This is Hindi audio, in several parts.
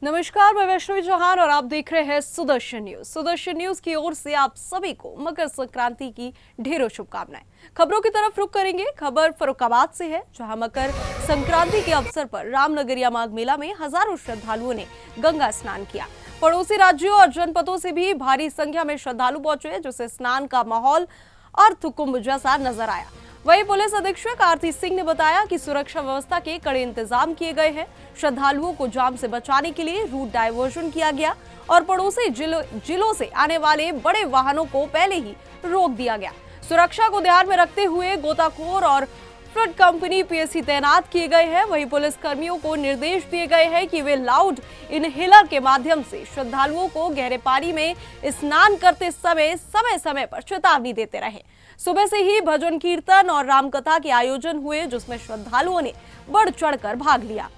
नमस्कार, मैं वैष्णवी चौहान और आप देख रहे हैं सुदर्शन न्यूज। सुदर्शन न्यूज की ओर से आप सभी को मकर संक्रांति की ढेरों शुभकामनाएं। खबरों की तरफ रुख करेंगे। खबर फर्रुखाबाद से है, जहां मकर संक्रांति के अवसर पर रामनगरिया माघ मेला में हजारों श्रद्धालुओं ने गंगा स्नान किया। पड़ोसी राज्यों और जनपदों से भी भारी संख्या में श्रद्धालु पहुंचे, जिससे स्नान का माहौल अर्थ कुंभ जैसा नजर आया। वहीं पुलिस अधीक्षक आरती सिंह ने बताया कि सुरक्षा व्यवस्था के कड़े इंतजाम किए गए हैं। श्रद्धालुओं को जाम से बचाने के लिए रूट डायवर्जन किया गया और पड़ोसी जिलों से आने वाले बड़े वाहनों को पहले ही रोक दिया गया। सुरक्षा को ध्यान में रखते हुए गोताखोर और फ्लड कंपनी पीएससी तैनात किए गए हैं। वहीं पुलिस कर्मियों को निर्देश दिए गए हैं कि वे लाउड इनहेलर के माध्यम से श्रद्धालुओं को गहरे पानी में स्नान करते समय पर चेतावनी देते रहे। सुबह से ही भजन कीर्तन और रामकथा के आयोजन हुए, जिसमें श्रद्धालुओं ने बढ़ चढ़कर भाग लिया।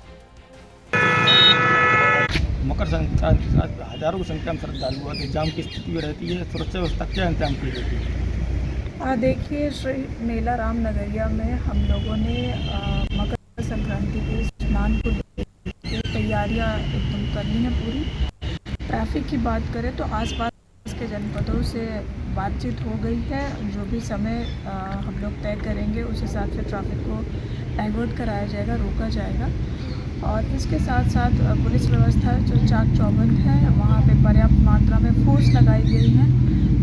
मकर संक्रांति के साथ हजारों की संख्या में श्रद्धालु आते जाम की स्थिति में रहती है। सुरक्षा व्यवस्था क्या इंतजाम की जाती है? देखिए, श्री मेला रामनगरिया में हम लोगों ने मकर संक्रांति के स्नान को लेकर तैयारियां एकदम करनी है पूरी। ट्रैफिक की बात करें तो आसपास के जनपदों से बातचीत हो गई है। जो भी समय हम लोग तय करेंगे उस हिसाब से ट्रैफिक को डाइवर्ट कराया जाएगा, रोका जाएगा। और इसके साथ साथ पुलिस व्यवस्था जो चाक चौबंद है, वहाँ पे पर्याप्त मात्रा में फोर्स लगाई गई है।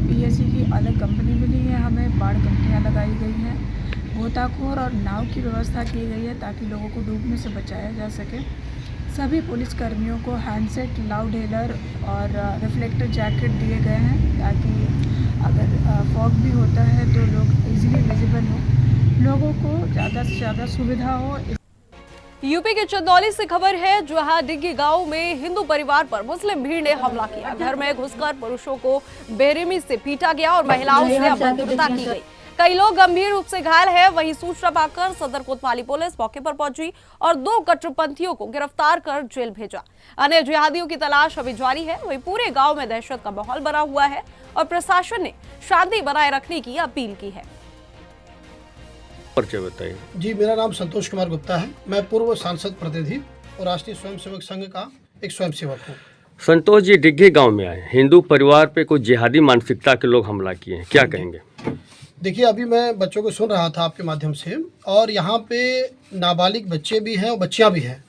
पीएससी की अलग कंपनी मिली है, हमें बाढ़ कंपनियाँ लगाई गई हैं। गोताखोर और नाव की व्यवस्था की गई है ताकि लोगों को डूबने से बचाया जा सके। सभी पुलिस कर्मियों को हैंडसेट, लाउड हेलर और रिफ्लेक्टर जैकेट दिए गए हैं ताकि अगर फॉग भी होता है तो लोग इजीली विजिबल हो, लोगों को ज़्यादा से ज़्यादा सुविधा हो। यूपी के चंदौली से खबर है, जहां डिग्गी गांव में हिंदू परिवार पर मुस्लिम भीड़ ने हमला किया। घर में घुसकर पुरुषों को बेरहमी से पीटा गया और महिलाओं से अभद्रता की गई। कई लोग गंभीर रूप से घायल हैं। वहीं सूचना पाकर सदर कोतवाली पुलिस मौके पर पहुंची और 2 कट्टरपंथियों को गिरफ्तार कर जेल भेजा। अन्य जिहादियों की तलाश अभी जारी है। वहीं पूरे गांव में दहशत का माहौल बना हुआ है और प्रशासन ने शांति बनाए रखने की अपील की है। परिचय बताइए। जी, मेरा नाम संतोष कुमार गुप्ता है। मैं पूर्व सांसद प्रतिनिधि और राष्ट्रीय स्वयंसेवक संघ का एक स्वयंसेवक हूँ। संतोष जी, डिग्गी गांव में आए, हिंदू परिवार पे कुछ जिहादी मानसिकता के लोग हमला किए हैं, क्या कहेंगे? देखिए, अभी मैं बच्चों को सुन रहा था आपके माध्यम से, और यहाँ पे नाबालिग बच्चे भी हैं और बच्चियाँ भी हैं,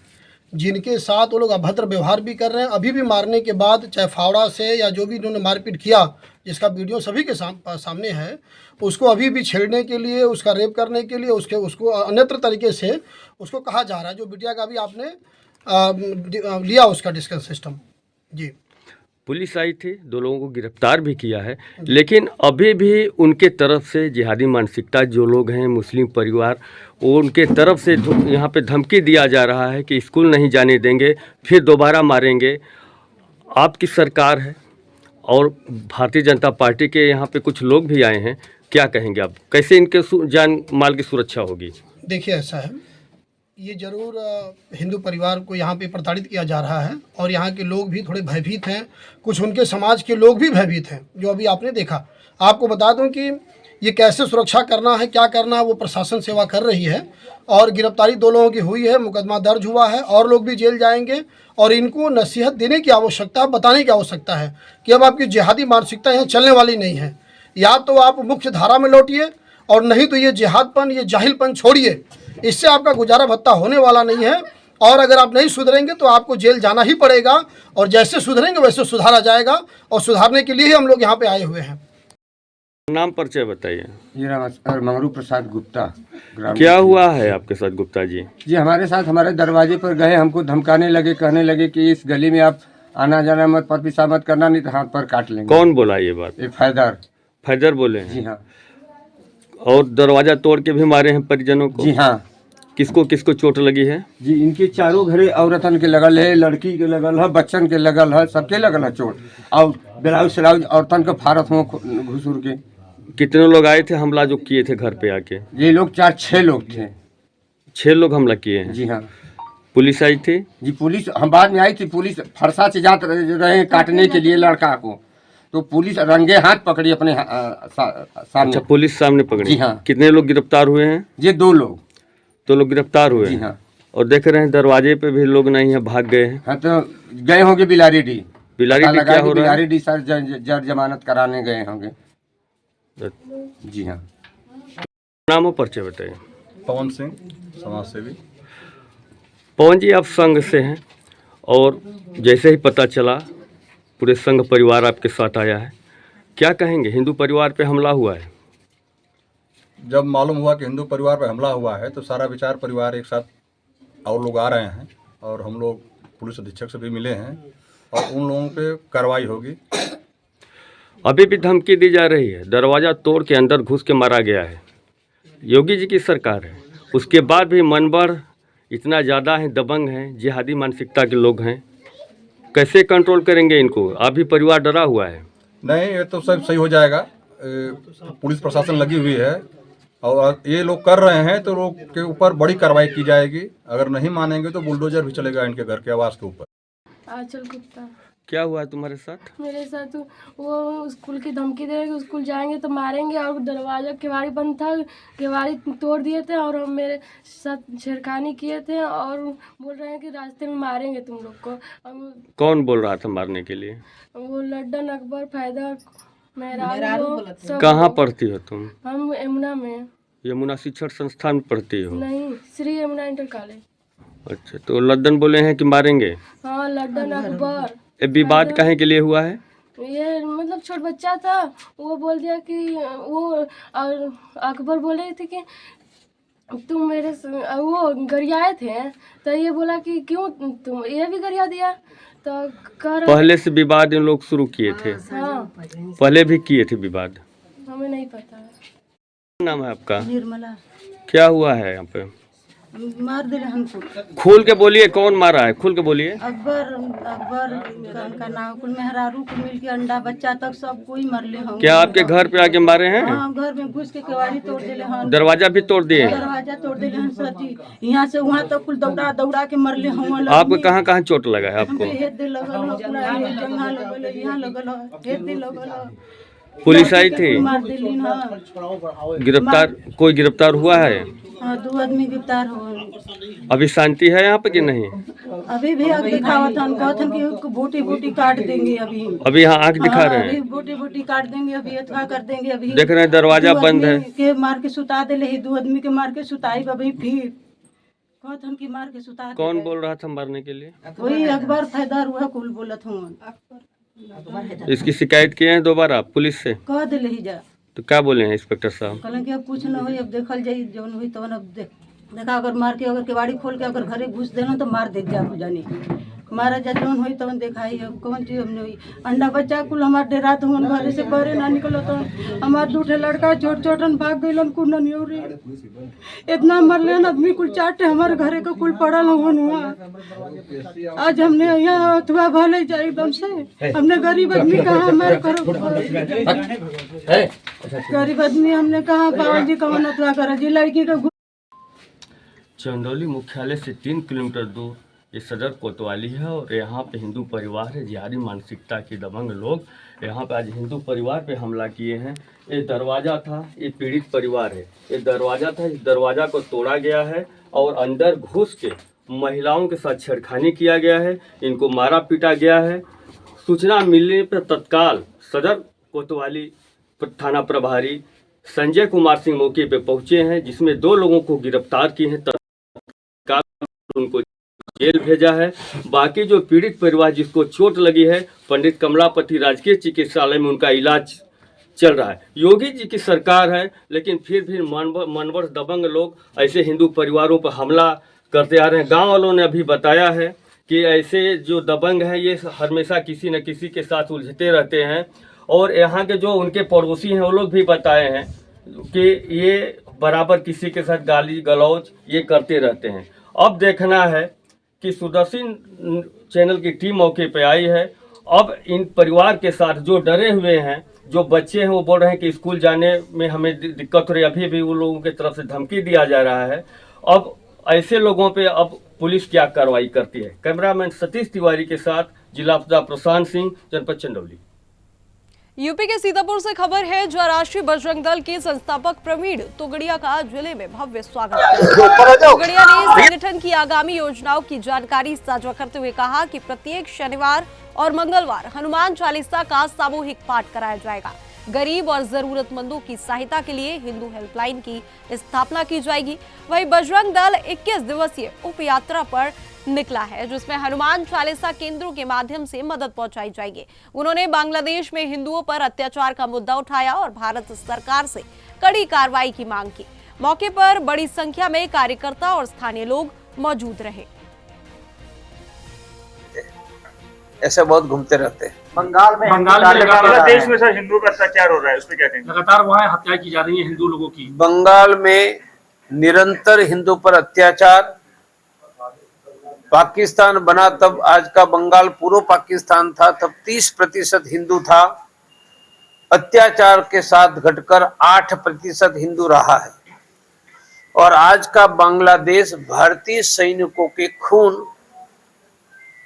जिनके साथ वो लोग अभद्र व्यवहार भी कर रहे हैं। अभी भी मारने के बाद, चाहे फावड़ा से या जो भी इन्होंने मारपीट किया, जिसका वीडियो सभी के सामने है, उसको अभी भी छेड़ने के लिए, उसका रेप करने के लिए, उसको अन्यत्र तरीके से उसको कहा जा रहा है। जो बिटिया का भी आपने लिया उसका डिस्कशन सिस्टम। जी, पुलिस आई थी, 2 लोगों को गिरफ्तार भी किया है, लेकिन अभी भी उनके तरफ से जिहादी मानसिकता जो लोग हैं, मुस्लिम परिवार, वो उनके तरफ से यहाँ पे धमकी दिया जा रहा है कि स्कूल नहीं जाने देंगे, फिर दोबारा मारेंगे। आपकी सरकार है और भारतीय जनता पार्टी के यहाँ पे कुछ लोग भी आए हैं, क्या कहेंगे आप? कैसे इनके जान माल की सुरक्षा होगी? देखिए, ऐसा है, ये जरूर हिंदू परिवार को यहाँ पे प्रताड़ित किया जा रहा है और यहाँ के लोग भी थोड़े भयभीत हैं। कुछ उनके समाज के लोग भी भयभीत हैं, जो अभी आपने देखा। आपको बता दूं कि ये कैसे सुरक्षा करना है, क्या करना है, वो प्रशासन सेवा कर रही है। और गिरफ्तारी 2 लोगों की हुई है, मुकदमा दर्ज हुआ है, और लोग भी जेल जाएंगे। और इनको नसीहत देने की आवश्यकता है, बताने की आवश्यकता है कि अब आपकी जिहादी मानसिकता यहाँ चलने वाली नहीं है। या तो आप मुख्य धारा में लौटिए, और नहीं तो ये जिहादपन, ये जाहिलपन छोड़िए। इससे आपका गुजारा भत्ता होने वाला नहीं है। और अगर आप नहीं सुधरेंगे तो आपको जेल जाना ही पड़ेगा, और जैसे सुधरेंगे वैसे सुधारा जाएगा, और सुधारने के लिए ही हम लोग यहाँ पे आए हुए हैं। नाम परिचय बताइए। जी नमस्कार, मंगरू प्रसाद गुप्ता। क्या हुआ है आपके साथ गुप्ता जी? जी, हमारे साथ हमारे दरवाजे पर गए, हमको धमकाने लगे, कहने लगे कि इस गली में आप आना जाना मत, पर पेशाब मत करना, नहीं तो हाथ पर काट लेंगे। कौन बोला ये बात? एक फैदर बोले हैं? जी हाँ। और दरवाजा तोड़ के भी मारे हैं परिजनों को? जी हाँ। किसको किसको चोट लगी है? जी, इनके चारों घरे औरतन के लगल है, लड़की के लगल है, बच्चन के लगल है, सबके लगल है चोट। और ब्लाउज सलाउज औरतन का फारत हो घुसूर के। कितने लोग आए थे हमला जो किए थे घर पे आके? ये लोग 4-6 लोग थे। 6 लोग हमला किए हैं? जी हाँ। पुलिस आई थी? जी, पुलिस हम बाद में आई थी। पुलिस फरसा से जाते रहे काटने के लिए लड़का को, तो पुलिस रंगे हाथ पकड़ी अपने सामने। अच्छा, पुलिस सामने पकड़ी? जी हाँ। कितने लोग गिरफ्तार हुए हैं? ये 2 लोग। 2 लोग गिरफ्तार हुए? जी हाँ। और देख रहे हैं दरवाजे पे भी लोग नहीं है, भाग गए हैं। हाँ तो गए होंगे बिलारीडी। बिलारी पता पे लगा क्या कि हो रहा है? बिलारीडी सर जर जमानत कराने गए होंगे। जी हाँ। नाम और परिचय बताइए। पवन सिंह, समाज सेवी। पवन जी, आप संघ से हैं और जैसे ही पता चला पूरे संघ परिवार आपके साथ आया है, क्या कहेंगे? हिंदू परिवार पे हमला हुआ है। जब मालूम हुआ कि हिंदू परिवार पर हमला हुआ है तो सारा विचार परिवार एक साथ और लोग आ रहे हैं और हम लोग पुलिस अधीक्षक से भी मिले हैं और उन लोगों पे कार्रवाई होगी। अभी भी धमकी दी जा रही है, दरवाज़ा तोड़ के अंदर घुस के मारा गया है। योगी जी की सरकार है, उसके बाद भी मनबढ़ इतना ज़्यादा है, दबंग हैं, जिहादी मानसिकता के लोग हैं। कैसे कंट्रोल करेंगे इनको? अभी परिवार डरा हुआ है। नहीं, ये तो सब सही हो जाएगा। पुलिस प्रशासन लगी हुई है और ये लोग कर रहे हैं तो लोग के ऊपर बड़ी कार्रवाई की जाएगी। अगर नहीं मानेंगे तो बुलडोजर भी चलेगा इनके घर के आवास के ऊपर। आंचल गुप्ता। क्या हुआ है तुम्हारे साथ? मेरे साथ वो स्कूल की धमकी दे रहे कि स्कूल जाएंगे तो मारेंगे, और दरवाजा केवाड़ी बंद था, केवाड़ी तोड़ दिए थे और मेरे साथ छेड़खानी किए थे और बोल रहे हैं कि रास्ते में मारेंगे तुम लोग को। कौन बोल रहा था मारने के लिए? वो लड्डन, अकबर, फैदर, मेहरारू सब। कहाँ पढ़ती हो तुम? हम यमुना में। यमुना शिक्षण संस्थान में पढ़ती हो? नहीं, श्री यमुना इंटर कॉलेज। अच्छा, तो लद्दन बोले हैं कि मारेंगे? हाँ, लड्डन, अकबर। ये विवाद काहे के लिए हुआ है? ये मतलब छोट बच्चा था, वो बोल दिया कि वो, और अकबर बोले थे कि तुम मेरे वो गरियाए थे, तो ये बोला कि क्यों तुम ये भी गरिया दिया, तो कर पहले से विवाद इन लोग शुरू किए थे? हाँ, पहले भी किए थे विवाद? हमें नहीं पता। क्या नाम है आपका? निर्मला। क्या हुआ है यहाँ पे? मार दिले हमको। खुल के बोलिए, कौन मारा है? खुल के बोलिए। अकबर का नाम, कुल मेहरारू को मिल के अंडा बच्चा तक सब कोई मरले हम। क्या आपके घर पे आके मारे हैं? हाँ, घर में घुस के केवाड़ी तोड़ दिले हम। दरवाजा भी तोड़ दिए? दरवाजा तोड़ दिले हम सची, यहाँ से वहाँ तक कुल दौड़ा दौड़ा के मरले हम। आपको कहाँ कहाँ चोट लगा है आपको? हेद दे लगल हो, पूरा ये जंघा लगल है, यहाँ लगल हो, हेद दे लगल हो। पुलिस आई थी? मार दिली। हाँ, गिरफ्तार, कोई गिरफ्तार हुआ है? हाँ, 2 आदमी गिरफ्तार हो। अभी शांति है यहाँ पे कि नहीं? अभी भी आग दिखावत हन, कहतन कि बूटी बूटी काट देंगे। अभी यहाँ आँख दिखा रहे अभी हैं? बूटी बूटी काट देंगे, अभी अथवा कर देंगे। अभी देख रहे हैं दरवाजा 2 बंद है। आदमी के मार के सुता दिले ही, 2 आदमी के मार के सुताई। अभी फिर कहतन कि मार के सुता दिले। कौन बोल रहा था मारने के लिए? वही अकबर फैदर हुआ कुल बोलत हूँ। इसकी शिकायत किए हैं दोबारा पुलिस से? कह दिले ही जा। तो क्या बोले हैं इंस्पेक्टर साहब? कहलन कि अब कुछ न हुई, अब देखल जाई, जौन हुई तवन अब देखा। अगर मार के, अगर केवाड़ी खोल के अगर घरे घुस देना तो मार देख जा जानी, मारा जा, जौन हुई तवन दिखाई। अब कौन चीज हमने हुई, अंडा बच्चा कुल हमार डेरा तो हम घरे से बहरे ना निकलो तो हमार 2 ठे लड़का छोट छोटन भाग गइलन कुल ननियोरी। इतना मरले आदमी कुल 4 ठे हमारे घरे का कुल पड़ल हवन हुआ। आज हमने यहाँ अथवा भले जाए एकदम से, हमने गरीब आदमी कहाँ हमारे करो, गरीब आदमी हमने कहाँ बाबा जी कहाँ अथवा करा जी। लड़की का चंदौली मुख्यालय से 3 किलोमीटर दूर ये सदर कोतवाली है और यहाँ पे हिंदू परिवार है, जिहादी मानसिकता के दबंग लोग यहाँ पे आज हिंदू परिवार पे हमला किए हैं। ये दरवाज़ा था, ये पीड़ित परिवार है, ये दरवाज़ा था, इस दरवाज़ा को तोड़ा गया है और अंदर घुस के महिलाओं के साथ छेड़खानी किया गया है, इनको मारा पीटा गया है। सूचना मिलने पर तत्काल सदर कोतवाली थाना प्रभारी संजय कुमार सिंह मौके पे पहुंचे हैं, जिसमें 2 लोगों को गिरफ्तार किए हैं, तत्काल उनको जेल भेजा है। बाकी जो पीड़ित परिवार जिसको चोट लगी है, पंडित कमलापति राजकीय चिकित्सालय में उनका इलाज चल रहा है। योगी जी की सरकार है, लेकिन फिर भी मनवर दबंग लोग ऐसे हिंदू परिवारों पर हमला करते आ रहे हैं। गांव वालों ने अभी बताया है कि ऐसे जो दबंग हैं ये हमेशा किसी न किसी के साथ उलझते रहते हैं और यहाँ के जो उनके पड़ोसी हैं वो लोग भी बताए हैं कि ये बराबर किसी के साथ गाली गलौज ये करते रहते हैं। अब देखना है कि सुदर्शन चैनल की टीम मौके पे आई है। अब इन परिवार के साथ जो डरे हुए हैं, जो बच्चे हैं, वो बोल रहे हैं कि स्कूल जाने में हमें दिक्कत हो रही है, अभी भी उन लोगों की तरफ से धमकी दिया जा रहा है। अब ऐसे लोगों पे अब पुलिस क्या कार्रवाई करती है। कैमरामैन सतीश तिवारी के साथ जिला प्रशांत सिंह, जनपद चंदौली। यूपी के सीतापुर से खबर है, जहां राष्ट्रीय बजरंग दल के संस्थापक प्रवीण तोगड़िया का जिले में भव्य स्वागत किया। तोगड़िया ने संगठन की आगामी योजनाओं की जानकारी साझा करते हुए कहा कि प्रत्येक शनिवार और मंगलवार हनुमान चालीसा का सामूहिक पाठ कराया जाएगा। गरीब और जरूरतमंदों की सहायता के लिए हिंदू हेल्पलाइन की स्थापना की जाएगी। वहीं बजरंग दल 21 दिवसीय उप यात्रा पर निकला है, जिसमें हनुमान चालीसा केंद्रों के माध्यम से मदद पहुंचाई जाएगी। उन्होंने बांग्लादेश में हिंदुओं पर अत्याचार का मुद्दा उठाया और भारत सरकार से कड़ी कार्रवाई की मांग की। मौके पर बड़ी संख्या में कार्यकर्ता और स्थानीय लोग मौजूद रहे। ऐसे बहुत घूमते रहते हैं। बंगाल में लगातार देश में सर हिंदुओं पर अत्याचार हो रहा है, उस पर क्या कहेंगे? लगातार वहाँ हत्या की जा रही है हिंदू लोगों की। बंगाल में निरंतर हिंदू पर अत्याचार। पाकिस्तान बना तब आज का बंगाल पूर्व पाकिस्तान था, तब 30% हिंदू था। अत्याचार के साथ घटकर 8% हिंदू रहा है। और आज का बांग्लादेश भारतीय सैनिकों के खून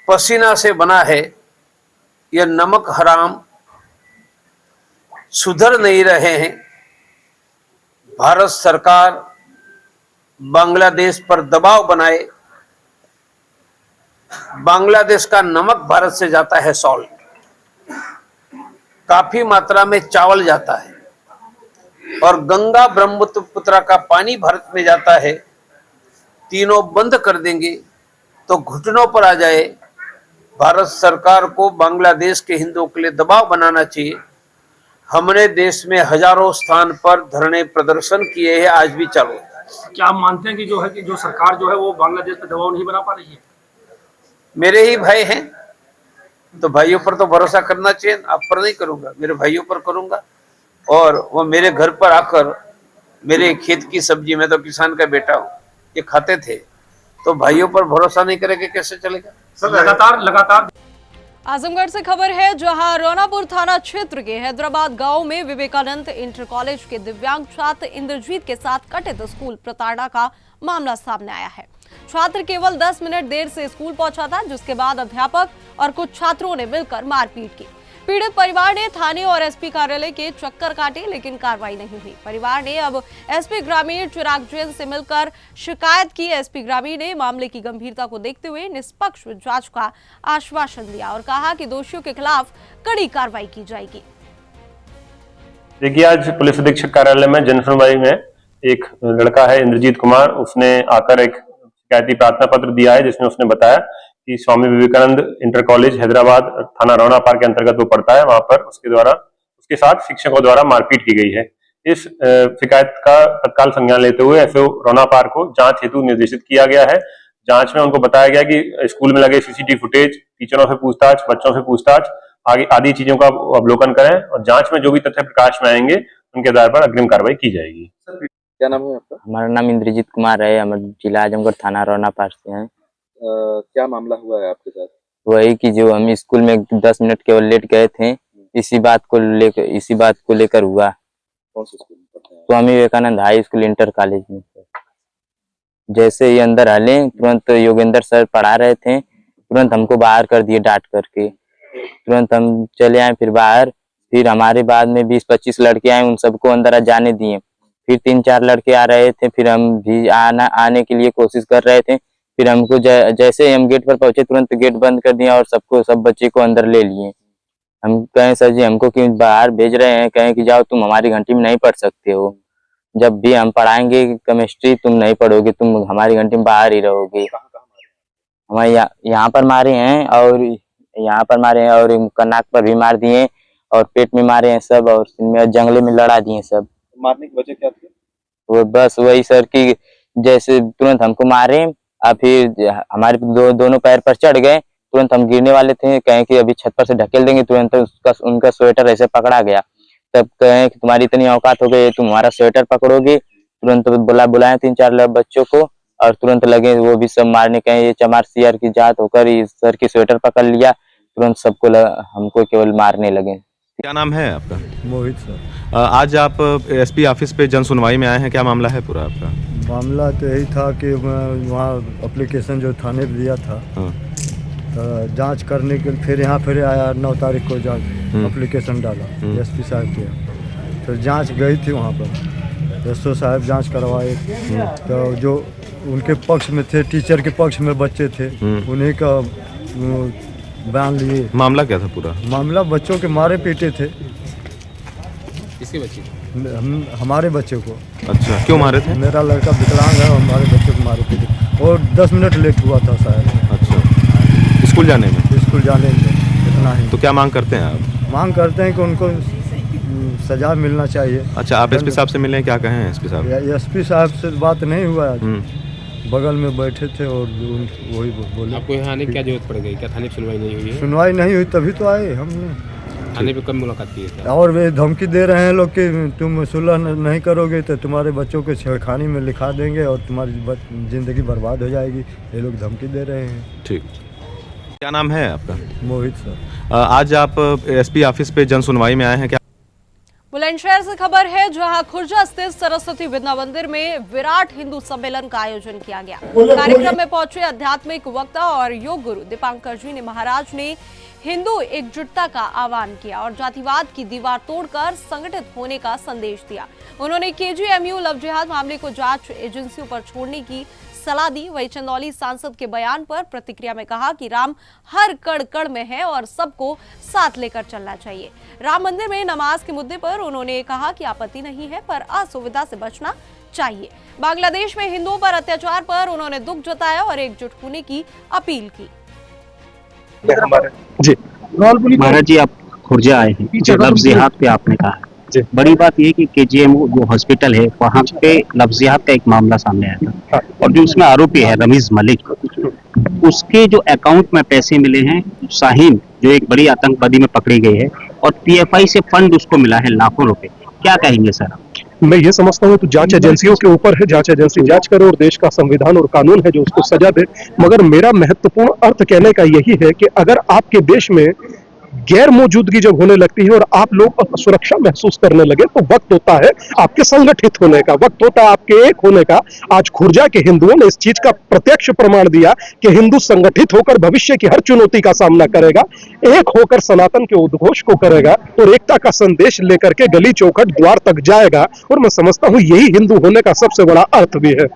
पसीना से बना है। यह नमक हराम सुधर नहीं रहे हैं। भारत सरकार बांग्लादेश पर दबाव बनाए। बांग्लादेश का नमक भारत से जाता है, सॉल्ट काफी मात्रा में चावल जाता है, और गंगा ब्रह्मपुत्र का पानी भारत में जाता है। तीनों बंद कर देंगे तो घुटनों पर आ जाए। भारत सरकार को बांग्लादेश के हिंदुओं के लिए दबाव बनाना चाहिए। हमने देश में हजारों स्थान पर धरने प्रदर्शन किए हैं, आज भी चालू है। क्या आप मानते हैं कि जो सरकार जो है वो बांग्लादेश पर दबाव नहीं बना पा रही है? मेरे ही भाई हैं तो भाइयों पर तो भरोसा करना चाहिए। आप पर नहीं करूंगा, मेरे भाइयों पर करूंगा। और वो मेरे घर पर आकर मेरे खेत की सब्जी, मैं तो किसान का बेटा हूँ, ये खाते थे, तो भाइयों पर भरोसा नहीं करेंगे कैसे चलेगा? लगातार आजमगढ़ से खबर है, जहां रोनापुर थाना क्षेत्र के हैदराबाद गांव में विवेकानंद इंटर कॉलेज के दिव्यांग छात्र इंद्रजीत के साथ कथित स्कूल प्रताड़ना का मामला सामने आया है। छात्र केवल 10 मिनट देर से स्कूल पहुंचा था, जिसके बाद अध्यापक और कुछ छात्रों ने मिलकर मारपीट की। पीड़ित परिवार ने थाने और एसपी कार्यालय के चक्कर काटे, लेकिन कार्रवाई नहीं हुई। परिवार ने अब एसपी ग्रामीण चिराग जैन से मिलकर शिकायत की। एसपी ग्रामीण ने मामले की गंभीरता को देखते हुए निष्पक्ष जांच का आश्वासन दिया और कहा कि दोषियों के खिलाफ कड़ी कार्रवाई की जाएगी। देखिए, आज पुलिस अधीक्षक कार्यालय में जन सुनवाई में एक लड़का है इंद्रजीत कुमार, उसने आकर एक शिकायती प्रार्थना पत्र दिया है, जिसमें उसने बताया कि स्वामी विवेकानंद इंटर कॉलेज हैदराबाद थाना रौना पार के अंतर्गत वो पड़ता है, वहां पर उसके साथ शिक्षकों द्वारा मारपीट की गई है। इस शिकायत का तत्काल संज्ञान लेते हुए एसओ रौना पार को जांच हेतु निर्देशित किया गया है। जांच में उनको बताया गया कि स्कूल में लगे सीसीटीवी फुटेज, टीचरों से पूछताछ, बच्चों से पूछताछ आगे आदि चीजों का अवलोकन करें और जांच में जो भी तथ्य प्रकाश में आएंगे उनके आधार पर अग्रिम कार्रवाई की जाएगी। क्या नाम है आपका? हमारा नाम इंद्रजीत कुमार है, हम जिला आजमगढ़ थाना रौना पार से हैं। क्या मामला हुआ है आपके साथ? वही कि जो हम स्कूल में 10 मिनट केवल लेट गए थे, इसी बात को लेकर हुआ। कौन से स्कूल में पढ़ते हैं? Swami Vivekanand high school inter college में। जैसे ही अंदर आले, तुरंत योगेंद्र सर पढ़ा रहे थे, तुरंत हमको बाहर कर दिए डांट करके। तुरंत हम चले आए फिर बाहर। फिर हमारे बाद में 20-25 लड़के आए, उन सबको अंदर जाने दिए। फिर 3-4 लड़के आ रहे थे, फिर हम भी आने के लिए कोशिश कर रहे थे। फिर हमको जैसे हम गेट पर पहुंचे, तुरंत गेट बंद कर दिया और सब बच्चे को अंदर ले लिए। हम कहें सर जी हमको क्यों बाहर भेज रहे हैं? कहें कि जाओ, तुम हमारी घंटी में नहीं पढ़ सकते हो। जब भी हम पढ़ाएंगे केमिस्ट्री, तुम नहीं पढ़ोगे, तुम हमारी घंटी में बाहर ही रहोगे। हमारे यहाँ पर मारे हैं और यहाँ पर मारे हैं और नाक पर भी मार दिए और पेट में मारे हैं सब, और जंगले में लड़ा दिए सब। मारने की वजह क्या थी? वो बस वही सर कि जैसे तुरंत हमको मारे और फिर हमारे दोनों पैर पर चढ़ गए। तुरंत हम गिरने वाले थे, कहें कि अभी छत पर से ढकेल देंगे। तुरंत उनका स्वेटर ऐसे पकड़ा गया। तब कहें कि तुम्हारी इतनी औकात हो गई, तुम हमारा स्वेटर पकड़ोगे। तुरंत बुलाए 3-4 बच्चों को और तुरंत लगे वो भी सब मारने। कहें ये चमार सियार की जात होकर इस सर की स्वेटर पकड़ लिया। तुरंत सबको हमको केवल मारने लगे। क्या नाम है आपका? मोहित सर। आज आप एसपी ऑफिस पे जन सुनवाई में आए हैं, क्या मामला है पूरा आपका? मामला तो यही था कि मैं वहाँ एप्लीकेशन जो थाने पे दिया था, जांच करने के लिए फिर यहाँ फिर आया 9 तारीख को जांच एप्लीकेशन डाला एसपी साहब के। फिर जांच गई थी वहाँ पर, एसओ साहब जांच करवाए। तो जो उनके पक्ष में थे, टीचर के पक्ष में बच्चे थे, उन्हीं का बयान लिए। मामला क्या था पूरा? मामला बच्चों के मारे पीटे थे। किसके बच्चे? हमारे बच्चे को। अच्छा, क्यों मारे थे? मेरा लड़का विकलांग है, हमारे बच्चे को मारे पीटे और 10 मिनट लेट हुआ था शायद। अच्छा, स्कूल जाने में? स्कूल जाने में इतना ही। तो क्या मांग करते हैं आप? मांग करते हैं कि उनको सजा मिलना चाहिए। अच्छा, आप एसपी साहब से मिले, क्या कहें एसपी साहब? एसपी साहब से बात नहीं हुआ आज, बगल में बैठे थे और वही बोले। आपको यहाँ आने की क्या जरूरत पड़ गई? क्या थाने पे सुनवाई नहीं हुई है? सुनवाई नहीं हुई तभी तो आए हमने। थाने पे कब मुलाकात की है? और वे धमकी दे रहे हैं लोग कि तुम सुलह नहीं करोगे तो तुम्हारे बच्चों को छेड़खानी में लिखा देंगे और तुम्हारी ज़िंदगी बर्बाद हो जाएगी। ये लोग धमकी दे रहे हैं। ठीक, क्या नाम है आपका? मोहित सर। आज आप एसपी ऑफिस पे जन सुनवाई में आए हैं, क्या? बुलंदशहर से खबर है, जहां खुर्जा स्थित सरस्वती विद्या मंदिर में विराट हिंदू सम्मेलन का आयोजन किया गया। कार्यक्रम में पहुंचे आध्यात्मिक वक्ता और योग गुरु दीपांकर जी ने महाराज ने हिंदू एकजुटता का आह्वान किया और जातिवाद की दीवार तोड़कर संगठित होने का संदेश दिया। उन्होंने केजीएमयू लव जिहाद मामले को जांच एजेंसियों पर छोड़ने की सलाह दी। वही चंदौली सांसद के बयान पर प्रतिक्रिया में कहा कि राम हर कण कण में है और सबको साथ लेकर चलना चाहिए। राम मंदिर में नमाज के मुद्दे पर उन्होंने कहा कि आपत्ति नहीं है, पर असुविधा से बचना चाहिए। बांग्लादेश में हिंदुओं पर अत्याचार पर उन्होंने दुख जताया और एकजुट होने की अपील की। जी महाराज जी, आप खुर्जा आए हैं, लफ्ज़ जिहाद पे आपने कहा। बड़ी बात यह कि केजीएमयू जो हॉस्पिटल है वहाँ पे लफ्ज़ जिहाद का एक मामला सामने आया था और जो उसमें आरोपी है रमीज मलिक, उसके जो अकाउंट में पैसे मिले हैं, शाहीन जो एक बड़ी आतंकवादी में पकड़ी गई है और पीएफआई से फंड उसको मिला है लाखों रुपए, क्या कहेंगे सर? मैं ये समझता हूँ तो जांच एजेंसियों के ऊपर है, जांच एजेंसी जांच करे और देश का संविधान और कानून है जो उसको सजा दे। मगर मेरा महत्वपूर्ण अर्थ कहने का यही है कि अगर आपके देश में गैर मौजूदगी जब होने लगती है और आप लोग सुरक्षा महसूस करने लगे तो वक्त होता है आपके संगठित होने का, वक्त होता है आपके एक होने का। आज खुर्जा के हिंदुओं ने इस चीज का प्रत्यक्ष प्रमाण दिया कि हिंदू संगठित होकर भविष्य की हर चुनौती का सामना करेगा, एक होकर सनातन के उद्घोष को करेगा और एकता का संदेश लेकर के गली चौखट द्वार तक जाएगा। और मैं समझता हूँ यही हिंदू होने का सबसे बड़ा अर्थ भी है।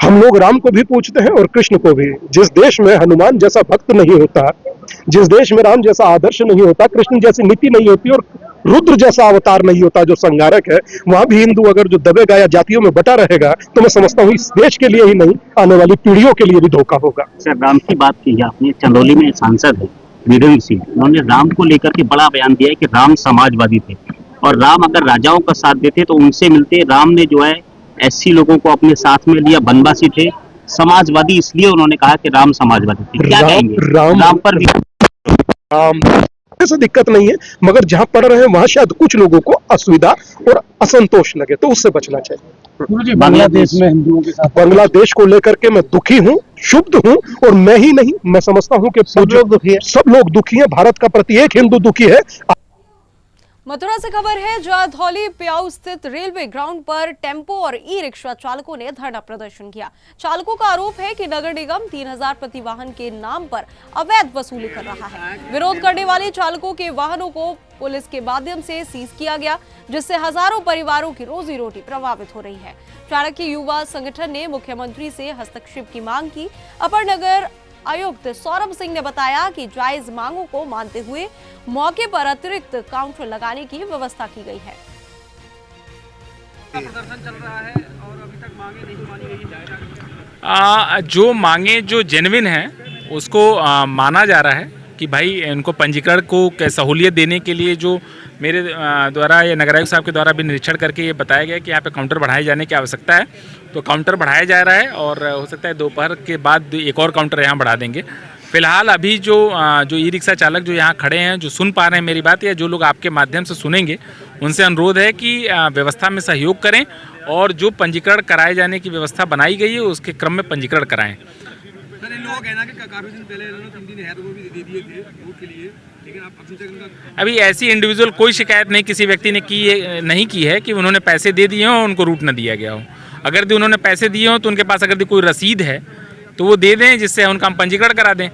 हम लोग राम को भी पूछते हैं और कृष्ण को भी। जिस देश में हनुमान जैसा भक्त नहीं होता, जिस देश में राम जैसा आदर्श नहीं होता, कृष्ण जैसी नीति नहीं होती और रुद्र जैसा अवतार नहीं होता जो संहारक है, वहां भी हिंदू अगर जो दबेगा या जातियों में बटा रहेगा तो मैं समझता हूँ इस देश के लिए ही नहीं, आने वाली पीढ़ियों के लिए भी धोखा होगा। सर, राम की बात की है आपने। चंदौली में सांसद है वीरेंद्र सिंह, उन्होंने राम को लेकर के बड़ा बयान दिया है कि राम समाजवादी थे और राम अगर राजाओं का साथ देते तो उनसे मिलते। राम ने जो है एससी लोगों को अपने साथ में लिया, बनवासी थे, समाजवादी इसलिए उन्होंने कहा कि राम समाजवादी थे। क्या कहेंगे राम पर भी? ऐसा दिक्कत नहीं है, मगर जहां पढ़ रहे हैं वहां शायद कुछ लोगों को असुविधा और असंतोष लगे तो उससे बचना चाहिए। बांग्लादेश में हिंदुओं के साथ, बांग्लादेश को लेकर के मैं दुखी हूं, क्षुब्ध हूं और मैं ही नहीं, मैं समझता हूं कि सब लोग दुखी हैं। भारत का प्रत्येक हिंदू दुखी है। मथुरा से खबर है, जहां धौली प्याऊ स्थित रेलवे ग्राउंड पर टेम्पो और ई रिक्शा चालकों ने धरना प्रदर्शन किया। चालकों का आरोप है कि नगर निगम 3000 प्रति वाहन के नाम पर अवैध वसूली कर रहा है। विरोध करने वाले चालकों के वाहनों को पुलिस के माध्यम से सीज किया गया, जिससे हजारों परिवारों की रोजी रोटी प्रभावित हो रही है। चाणक्य युवा संगठन ने मुख्यमंत्री से हस्तक्षेप की मांग की। अपर नगर आयुक्त सौरभ सिंह ने बताया कि जायज मांगों को मानते हुए मौके पर अतिरिक्त काउंटर लगाने की व्यवस्था की गई है। प्रदर्शन चल रहा है और अभी तक मांगे नहीं मानी गई। जो मांगे जो जेन्युइन है उसको माना जा रहा है कि भाई इनको पंजीकरण को सहूलियत देने के लिए जो मेरे द्वारा या नगर आयुक्त साहब के द्वारा भी निरीक्षण करके ये बताया गया कि यहाँ पे काउंटर बढ़ाए जाने की आवश्यकता है, तो काउंटर बढ़ाया जा रहा है और हो सकता है दोपहर के बाद एक और काउंटर यहाँ बढ़ा देंगे। फिलहाल अभी जो ई रिक्शा चालक जो यहाँ खड़े हैं, जो सुन पा रहे हैं मेरी बात, या जो लोग आपके माध्यम से सुनेंगे, उनसे अनुरोध है कि व्यवस्था में सहयोग करें और जो पंजीकरण कराए जाने की व्यवस्था बनाई गई है उसके क्रम में पंजीकरण कराएं। अभी ऐसी इंडिविजुअल कोई शिकायत नहीं किसी व्यक्ति ने नहीं की है कि उन्होंने पैसे दे दिए हों और उनको रूट न दिया गया हो। अगर भी उन्होंने पैसे दिए हों तो उनके पास अगर कोई रसीद है तो वो दे दें, जिससे उनका हम पंजीकरण करा दें।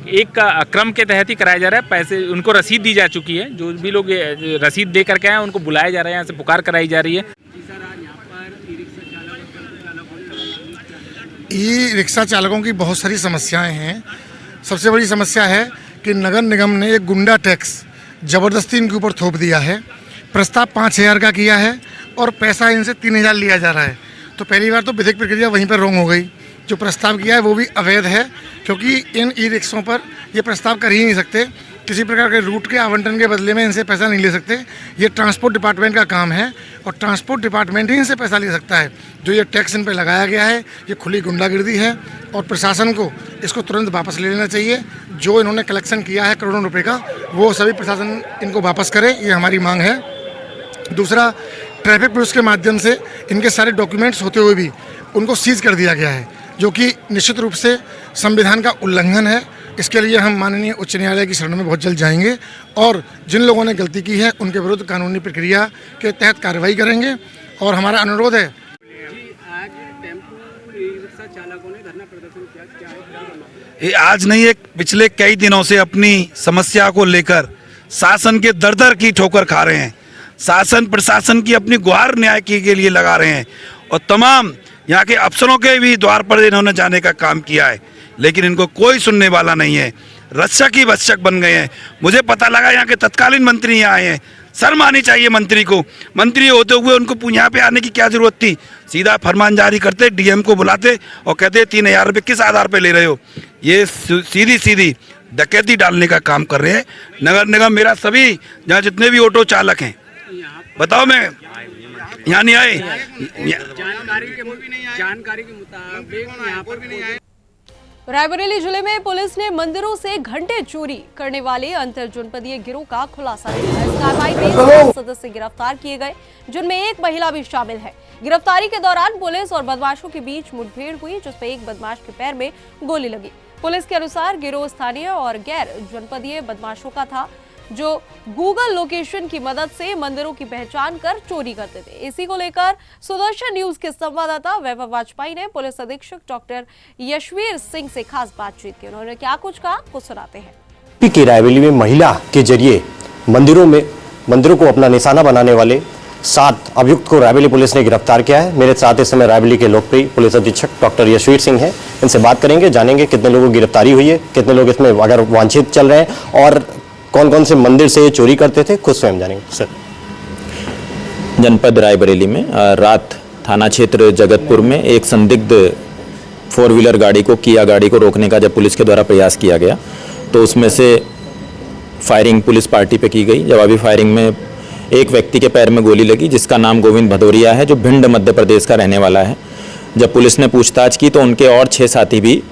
एक क्रम के तहत ही कराया जा रहा है। पैसे उनको रसीद दी जा चुकी है, जो भी लोग रसीद दे करके आए हैं उनको बुलाया जा रहा है, यहाँ से पुकार कराई जा रही है। ई रिक्शा चालकों की बहुत सारी समस्याएं हैं। सबसे बड़ी समस्या है कि नगर निगम ने एक गुंडा टैक्स ज़बरदस्ती इनके ऊपर थोप दिया है। प्रस्ताव 5,000 का किया है और पैसा इनसे 3,000 लिया जा रहा है। तो पहली बार तो विधिक प्रक्रिया वहीं पर रोंग हो गई। जो प्रस्ताव किया है वो भी अवैध है, क्योंकि इन ई रिक्शों पर ये प्रस्ताव कर ही नहीं सकते। किसी प्रकार के रूट के आवंटन के बदले में इनसे पैसा नहीं ले सकते। ये ट्रांसपोर्ट डिपार्टमेंट का काम है और ट्रांसपोर्ट डिपार्टमेंट ही इनसे पैसा ले सकता है। जो ये टैक्स इन पर लगाया गया है ये खुली गुंडागिर्दी है और प्रशासन को इसको तुरंत वापस ले लेना चाहिए। जो इन्होंने कलेक्शन किया है करोड़ों रुपए का, वो सभी प्रशासन इनको वापस करे, ये हमारी मांग है। दूसरा, ट्रैफिक पुलिस के माध्यम से इनके सारे डॉक्यूमेंट्स होते हुए भी उनको सीज कर दिया गया है, जो कि निश्चित रूप से संविधान का उल्लंघन है। इसके लिए हम माननीय उच्च न्यायालय की शरण में बहुत जल्द जाएंगे और जिन लोगों ने गलती की है उनके विरुद्ध कानूनी प्रक्रिया के तहत कार्रवाई करेंगे। और हमारा अनुरोध है, ये आज नहीं, एक पिछले कई दिनों से अपनी समस्या को लेकर शासन के दर दर की ठोकर खा रहे हैं। शासन प्रशासन की अपनी गुहार न्याय के लिए लगा रहे हैं और तमाम यहाँ के अफसरों के भी द्वार पर इन्होंने जाने का काम किया है, लेकिन इनको कोई सुनने वाला नहीं है। रक्षक ही भक्षक बन गए हैं। मुझे पता लगा यहाँ के तत्कालीन मंत्री यहाँ आए हैं। शर्म आनी चाहिए मंत्री को। मंत्री होते हुए उनको यहाँ पे आने की क्या जरूरत थी? सीधा फरमान जारी करते, डीएम को बुलाते और कहते 3,000 रुपये किस आधार पे ले रहे हो? ये सीधी सीधी डकैती डालने का काम कर रहे हैं। नगर निगम मेरा सभी जहाँ जितने भी ऑटो चालक हैं, बताओ मैं यहाँ नहीं आए, जानकारी के मुताबिक यहाँ पर भी नहीं आए। रायबरेली जिले में पुलिस ने मंदिरों से घंटे चोरी करने वाले अंतर जनपदीय गिरोह का खुलासा किया। इस कार्रवाई में 7 सदस्य गिरफ्तार किए गए, जिनमें एक महिला भी शामिल है। गिरफ्तारी के दौरान पुलिस और बदमाशों के बीच मुठभेड़ हुई, जिसमें एक बदमाश के पैर में गोली लगी। पुलिस के अनुसार गिरोह स्थानीय और गैर जनपदीय बदमाशों का था, जो गूगल लोकेशन की मदद से मंदिरों की पहचान कर चोरी करते थे। इसी को लेकर सुदर्शन न्यूज के संवाददाता वैभव वाजपेयी ने पुलिस अधीक्षक डॉक्टर यशवीर सिंह से खास बातचीत की। उन्होंने क्या कुछ कहा, कुछ सुनाते हैं। की रायबरेली में महिला के जरिए मंदिरों को अपना निशाना बनाने वाले 7 अभियुक्त को रायबरेली पुलिस ने गिरफ्तार किया है। मेरे साथ इस समय रायबरेली के लोकप्रिय पुलिस अधीक्षक डॉक्टर यशवीर सिंह हैं। इनसे बात करेंगे, जानेंगे कितने लोगों की गिरफ्तारी हुई है, कितने लोग इसमें अगर वांछित चल रहे हैं और कौन कौन से मंदिर से चोरी करते थे, खुद स्वयं जानेंगे। सर, जनपद रायबरेली में रात थाना क्षेत्र जगतपुर में एक संदिग्ध 4 व्हीलर गाड़ी को, किया गाड़ी को रोकने का जब पुलिस के द्वारा प्रयास किया गया तो उसमें से फायरिंग पुलिस पार्टी पे की गई। जवाबी फायरिंग में एक व्यक्ति के पैर में गोली लगी, जिसका नाम गोविंद भदौरिया है, जो भिंड मध्य प्रदेश का रहने वाला है। जब पुलिस ने पूछताछ की तो उनके और 6 साथी भी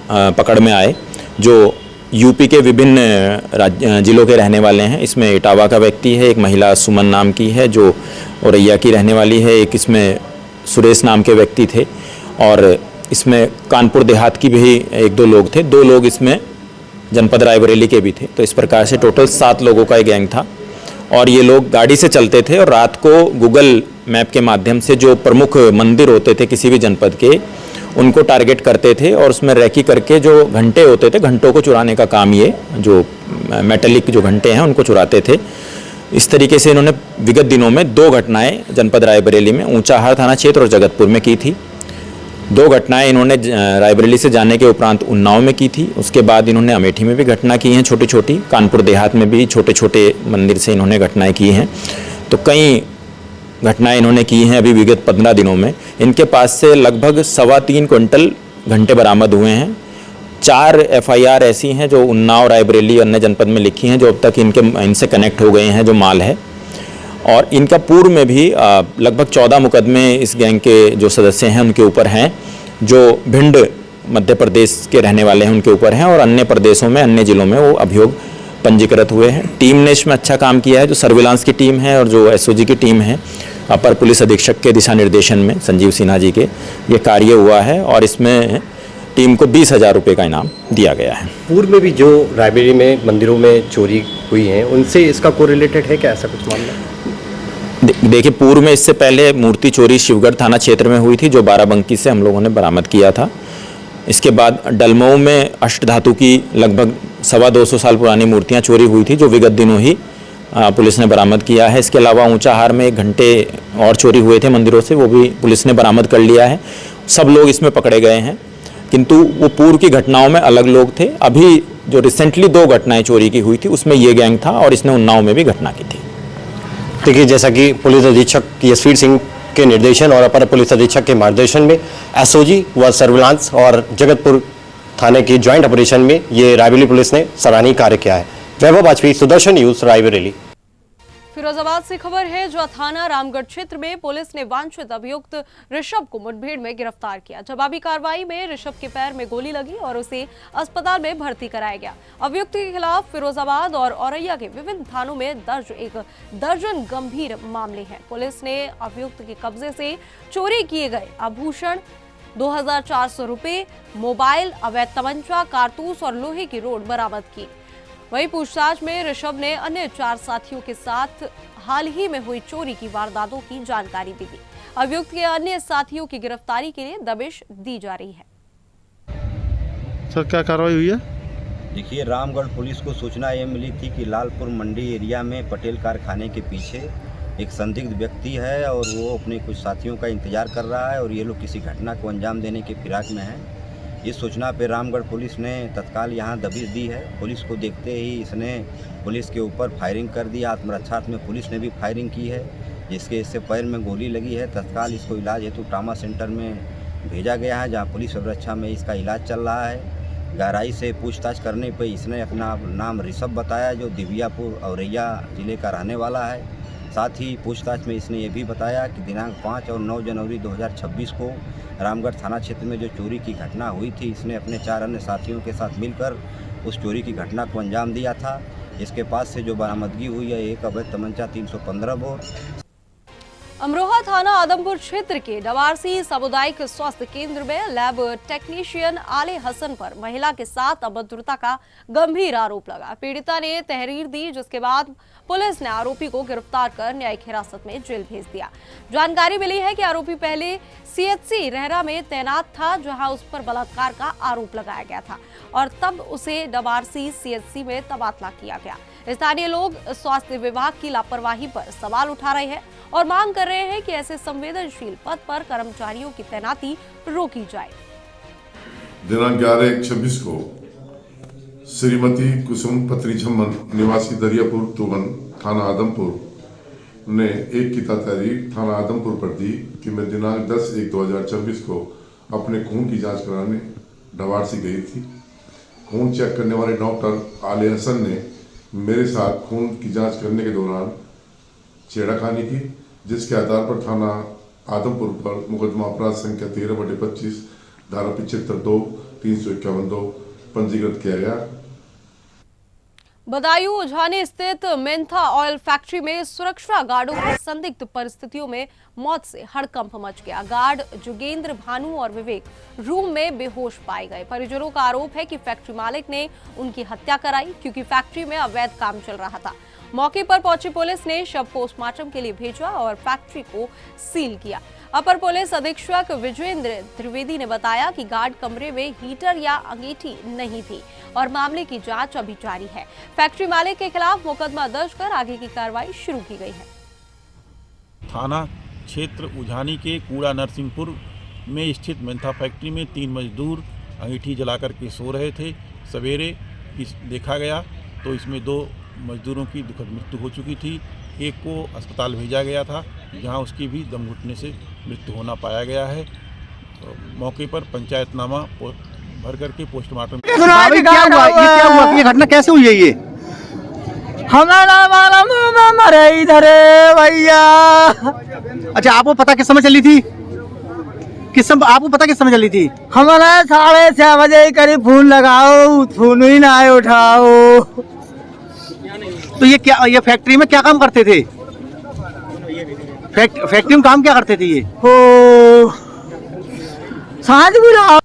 पकड़ में आए, जो यूपी के विभिन्न जिलों के रहने वाले हैं। इसमें इटावा का व्यक्ति है, एक महिला सुमन नाम की है जो औरैया की रहने वाली है, एक इसमें सुरेश नाम के व्यक्ति थे और इसमें कानपुर देहात की भी 1-2 लोग थे। 2 लोग इसमें जनपद रायबरेली के भी थे। तो इस प्रकार से टोटल 7 लोगों का एक गैंग था और ये लोग गाड़ी से चलते थे और रात को गूगल मैप के माध्यम से जो प्रमुख मंदिर होते थे किसी भी जनपद के, उनको टारगेट करते थे और उसमें रैकी करके जो घंटे होते थे, घंटों को चुराने का काम, ये जो मेटेलिक जो घंटे हैं उनको चुराते थे। इस तरीके से इन्होंने विगत दिनों में 2 घटनाएं जनपद रायबरेली में, ऊंचाहार थाना क्षेत्र और जगतपुर में की थी। 2 घटनाएं इन्होंने रायबरेली से जाने के उपरांत उन्नाव में की थी। उसके बाद इन्होंने अमेठी में भी घटना की हैं छोटी छोटी, कानपुर देहात में भी छोटे छोटे मंदिर से इन्होंने घटनाएँ की हैं। तो कई घटनाएं इन्होंने की हैं अभी विगत 15 दिनों में। इनके पास से लगभग 3.25 क्विंटल घंटे बरामद हुए हैं। 4 FIR ऐसी हैं जो उन्नाव, रायबरेली, अन्य जनपद में लिखी हैं, जो अब तक इनसे कनेक्ट हो गए हैं जो माल है। और इनका पूर्व में भी लगभग 14 मुकदमे इस गैंग के जो सदस्य हैं उनके ऊपर हैं, जो भिंड मध्य प्रदेश के रहने वाले हैं उनके ऊपर हैं और अन्य प्रदेशों में, अन्य जिलों में वो अभियोग पंजीकृत हुए हैं। टीम ने इसमें अच्छा काम किया है, जो सर्विलांस की टीम है और जो SOG की टीम है, अपर पुलिस अधीक्षक के दिशा निर्देशन में संजीव सिन्हा जी के ये कार्य हुआ है और इसमें टीम को 20,000 रुपये का इनाम दिया गया है। पूर्व में भी जो रायबरेली में मंदिरों में चोरी हुई है, उनसे इसका कोरिलेटेड है क्या, ऐसा कुछ मामला? देखिए, पूर्व में इससे पहले मूर्ति चोरी शिवगढ़ थाना क्षेत्र में हुई थी, जो बाराबंकी से हम लोगों ने बरामद किया था। इसके बाद डलमऊ में अष्टधातु की लगभग 225 साल पुरानी मूर्तियां चोरी हुई थी, जो विगत दिनों ही पुलिस ने बरामद किया है। इसके अलावा ऊंचाहार में 1 घंटे और चोरी हुए थे मंदिरों से, वो भी पुलिस ने बरामद कर लिया है। सब लोग इसमें पकड़े गए हैं, किंतु वो पूर्व की घटनाओं में अलग लोग थे। अभी जो रिसेंटली 2 घटनाएं चोरी की हुई थी उसमें ये गैंग था और इसने उन्नाव में भी घटना की थी। देखिए, जैसा कि पुलिस अधीक्षक यशवीर सिंह के निर्देशन और अपर पुलिस अधीक्षक के मार्गदर्शन में एसओजी व सर्विलांस और जगतपुर थाने की ज्वाइंट ऑपरेशन में ये रायबरेली पुलिस ने सराहनीय कार्य किया है। वैभव वाजपेयी, सुदर्शन न्यूज, रायबरेली। फिरोजाबाद से खबर है, जो थाना रामगढ़ क्षेत्र में पुलिस ने वांछित अभियुक्त ऋषभ को मुठभेड़ में गिरफ्तार किया। जवाबी कार्रवाई में ऋषभ के पैर में गोली लगी और उसे अस्पताल में भर्ती कराया गया। अभियुक्त के खिलाफ फिरोजाबाद और औरैया के विभिन्न थानों में दर्ज 1 दर्जन गंभीर मामले हैं। पुलिस ने अभियुक्त के कब्जे से चोरी किए गए आभूषण, 2400 रुपए, मोबाइल, अवैध तमंचा, कारतूस और लोहे की रोड बरामद की। वहीं पूछताछ में ऋषभ ने अन्य 4 साथियों के साथ हाल ही में हुई चोरी की वारदातों की जानकारी भी दी। अभियुक्त के अन्य साथियों की गिरफ्तारी के लिए दबिश दी जा रही है। सर, क्या कार्रवाई हुई है? देखिए, रामगढ़ पुलिस को सूचना ये मिली थी कि लालपुर मंडी एरिया में पटेल कारखाने के पीछे एक संदिग्ध व्यक्ति है और वो अपने कुछ साथियों का इंतजार कर रहा है और ये लोग किसी घटना को अंजाम देने के फिराक में हैं। इस सूचना पर रामगढ़ पुलिस ने तत्काल यहाँ दबिश दी है। पुलिस को देखते ही इसने पुलिस के ऊपर फायरिंग कर दी। आत्मरक्षार्थ में पुलिस ने भी फायरिंग की है, जिसके इससे पैर में गोली लगी है। तत्काल इसको इलाज हेतु ट्रामा सेंटर में भेजा गया है, जहाँ पुलिस सुरक्षा में इसका इलाज चल रहा है। गहराई से पूछताछ करने पर इसने अपना नाम ऋषभ बताया, जो दिव्यापुर औरैया जिले का रहने वाला है। साथ ही पूछताछ में इसने ये भी बताया कि दिनांक 5 और 9 जनवरी 2026 को रामगढ़ थाना क्षेत्र में जो चोरी की घटना हुई थी, इसने अपने 4 अन्य साथियों के साथ मिलकर उस चोरी की घटना को अंजाम दिया था। इसके पास से जो बरामदगी हुई है, एक अवैध तमंचा 315 बोर। अमरोहा थाना आदमपुर क्षेत्र के डवारसी सामुदायिक स्वास्थ्य केंद्र में लैब टेक्नीशियन आले हसन पर महिला के साथ अभद्रता का गंभीर आरोप लगा। पीड़िता ने तहरीर दी, जिसके बाद पुलिस ने आरोपी को गिरफ्तार कर न्यायिक हिरासत में जेल भेज दिया। जानकारी मिली है कि आरोपी पहले सीएचसी रहरा में तैनात था, जहां उस पर बलात्कार का आरोप लगाया गया था और तब उसे डवारसी सीएचसी में तबादला किया गया। स्थानीय लोग स्वास्थ्य विभाग की लापरवाही पर सवाल उठा रहे हैं और मांग कर रहे हैं कि ऐसे संवेदनशील पद पर कर्मचारियों की तैनाती रोकी जाए। दिनांक 11/1/26 को श्रीमती कुसुम पत्री झम्मन निवासी दरियापुर तुगन थाना आदमपुर ने एक की तारीख थाना आदमपुर पर दी कि मैं दिनांक 10/1/2024 को अपने खून की जांच कराने डवारसी गई थी। खून चेक करने वाले डॉक्टर आले हसन ने मेरे साथ खून की जांच करने के दौरान छेड़खानी की, जिसके आधार पर थाना आदमपुर पर मुकदमा अपराध संख्या 13/25 धारा 75(2) 351(2) पंजीकृत किया गया। बदायूं उझाने स्थित मेंथा ऑयल फैक्ट्री में सुरक्षा गार्डों की संदिग्ध परिस्थितियों में मौत से हड़कंप मच गया। गार्ड जोगेंद्र, भानु और विवेक रूम में बेहोश पाए गए। परिजनों का आरोप है कि फैक्ट्री मालिक ने उनकी हत्या कराई, क्योंकि फैक्ट्री में अवैध काम चल रहा था। मौके पर पहुंची पुलिस ने शव पोस्टमार्टम के लिए भेजा और फैक्ट्री को सील किया। अपर पुलिस अधीक्षक विजयेंद्र त्रिवेदी ने बताया कि गार्ड कमरे में हीटर या अंगीठी नहीं थी और मामले की जांच अभी जारी है। फैक्ट्री मालिक के खिलाफ मुकदमा दर्ज कर आगे की कार्रवाई शुरू की गई है। थाना क्षेत्र उझानी के कूड़ा नरसिंहपुर में स्थित मेंथा फैक्ट्री में 3 मजदूर अंगीठी जलाकर के सो रहे थे। सवेरे देखा गया तो इसमें 2 मजदूरों की दुखद मृत्यु हो चुकी थी। एक को अस्पताल भेजा गया था, जहां उसकी भी दम घुटने से मृत्यु होना पाया गया है। तो मौके पर पंचायतनामा भर करके पोस्टमार्टम। क्या हुआ? ये घटना कैसे हुई है? ये हमारा मुंह में मरे इधर भैया। अच्छा, आपको पता किस समय चली थी? आपको पता किस समय चली थी? हमारा 6:30 बजे करीब फोन लगाओ, फोन ही ना उठाओ। तो ये फैक्ट्री में क्या काम करते थे? फैक्ट्री में काम क्या करते थे ये? हो सांझ बुलाओ।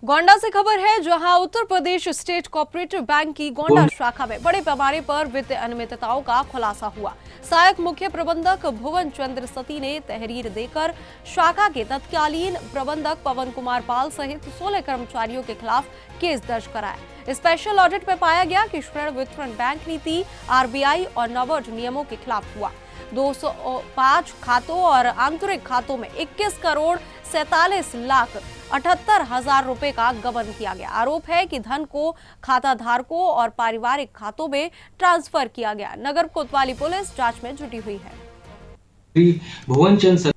गोंडा से खबर है, जहां Uttar Pradesh state cooperative bank की गोंडा शाखा में बड़े पैमाने पर वित्तीय अनियमितताओं का खुलासा हुआ। सहायक मुख्य प्रबंधक भुवन चंद्र सती ने तहरीर देकर शाखा के तत्कालीन प्रबंधक पवन कुमार पाल सहित 16 कर्मचारियों के खिलाफ केस दर्ज कराया। स्पेशल ऑडिट में पाया गया कि ऋण वितरण बैंक नीति, आरबीआई और नबार्ड नियमों के खिलाफ हुआ। 205 खातों और आंतरिक खातों में 21 करोड़ 47 लाख 78 हजार रुपए का गबन किया गया। आरोप है कि धन को खाता धारकों और पारिवारिक खातों में ट्रांसफर किया गया। नगर कोतवाली पुलिस जांच में जुटी हुई है। श्री भुवन चंद्र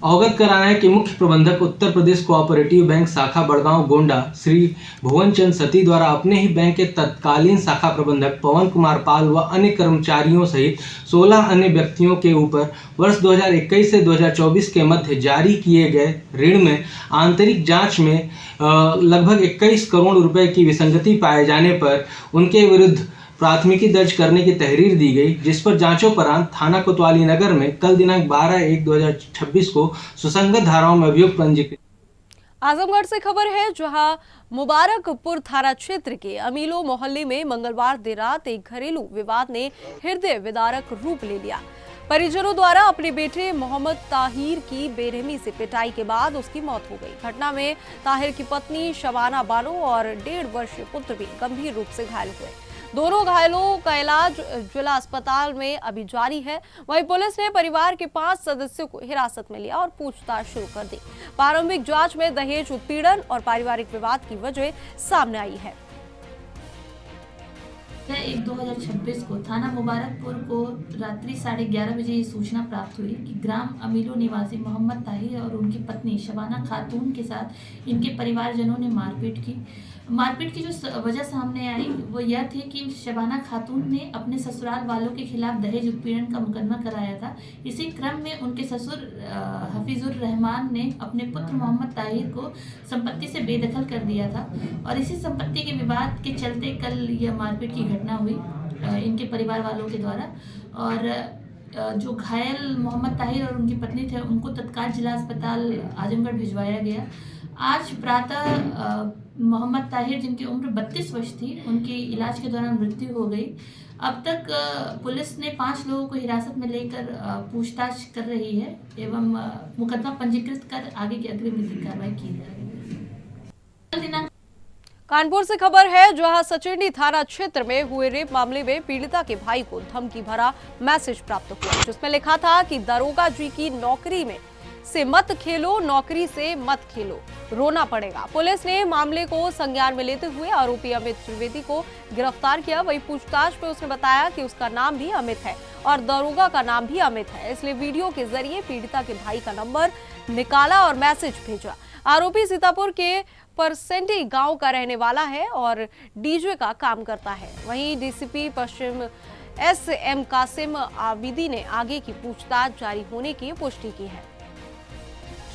अवगत कराना है कि मुख्य प्रबंधक उत्तर प्रदेश कोऑपरेटिव बैंक शाखा बड़गांव गोंडा श्री भुवन चंद्र सती द्वारा अपने ही बैंक के तत्कालीन शाखा प्रबंधक पवन कुमार पाल व अन्य कर्मचारियों सहित 16 अन्य व्यक्तियों के ऊपर वर्ष 2021 से 2024 के मध्य जारी किए गए ऋण में आंतरिक जांच में लगभग 21 करोड़ रुपए की विसंगति पाए जाने पर उनके विरुद्ध प्राथमिकी दर्ज करने की तहरीर दी गई, जिस पर जांचोपरांत थाना कोतवाली नगर में कल दिनांक 12/1/2026 को सुसंगत धाराओं में अभियोग पंजीकृत। आजमगढ़ से खबर है, जहां मुबारकपुर थाना क्षेत्र के अमीलो मोहल्ले में मंगलवार देर रात एक घरेलू विवाद ने हृदय विदारक रूप ले लिया। परिजनों द्वारा अपने बेटे मोहम्मद ताहिर की बेरहमी से पिटाई के बाद उसकी मौत हो गई। घटना में ताहिर की पत्नी शबाना बानो और 1.5 वर्षीय पुत्र भी गंभीर रूप से घायल हुए। दोनों घायलों का इलाज जिला अस्पताल में अभी जारी है। वहीं पुलिस ने परिवार के 5 सदस्यों को हिरासत में लिया और पूछताछ शुरू कर दी। प्रारंभिक जांच में दहेज उत्पीड़न और पारिवारिक विवाद की वजह सामने आई है। 1/2026 को थाना मुबारकपुर को रात्रि 11:30 बजे ये सूचना प्राप्त हुई कि ग्राम अमीलो निवासी मोहम्मद ताहिर और उनकी पत्नी शबाना खातून के साथ इनके परिवारजनों ने मारपीट की। मारपीट की जो वजह सामने आई वो यह थी कि शबाना खातून ने अपने ससुराल वालों के खिलाफ दहेज उत्पीड़न का मुकदमा कराया था। इसी क्रम में उनके ससुर हफीजुर रहमान ने अपने पुत्र मोहम्मद ताहिर को संपत्ति से बेदखल कर दिया था और इसी संपत्ति के विवाद के चलते कल यह मारपीट की घटना हुई इनके परिवार वालों के द्वारा। और जो घायल मोहम्मद ताहिर और उनकी पत्नी थे उनको तत्काल जिला अस्पताल आजमगढ़ भिजवाया गया। आज प्रातः मोहम्मद ताहिर, जिनकी उम्र 32 वर्ष थी, उनकी इलाज के दौरान मृत्यु हो गई। अब तक पुलिस ने 5 लोगों को हिरासत में लेकर पूछताछ कर रही है एवं मुकदमा पंजीकृत कर आगे की अग्रिम विधिक कार्रवाई की जा रही है। कानपुर से खबर है, जहां सचिंडी थाना क्षेत्र में हुए रेप मामले में पीड़िता के भाई को धमकी भरा मैसेज प्राप्त हुआ, जिसमें लिखा था कि दरोगा जी की नौकरी में से मत खेलो, नौकरी से मत खेलो, रोना पड़ेगा। पुलिस ने मामले को संज्ञान में लेते हुए आरोपी अमित त्रिवेदी को गिरफ्तार किया। वही पूछताछ में उसने बताया कि उसका नाम भी अमित है और दरोगा का नाम भी अमित है, इसलिए वीडियो के जरिए पीड़िता के भाई का नंबर निकाला और मैसेज भेजा। आरोपी सीतापुर के परसेंटी गांव का रहने वाला है और डीजे का काम करता है। वहीं डीसीपी पश्चिम SM कासिम आबिदी ने आगे की पूछताछ जारी होने की पुष्टि की है।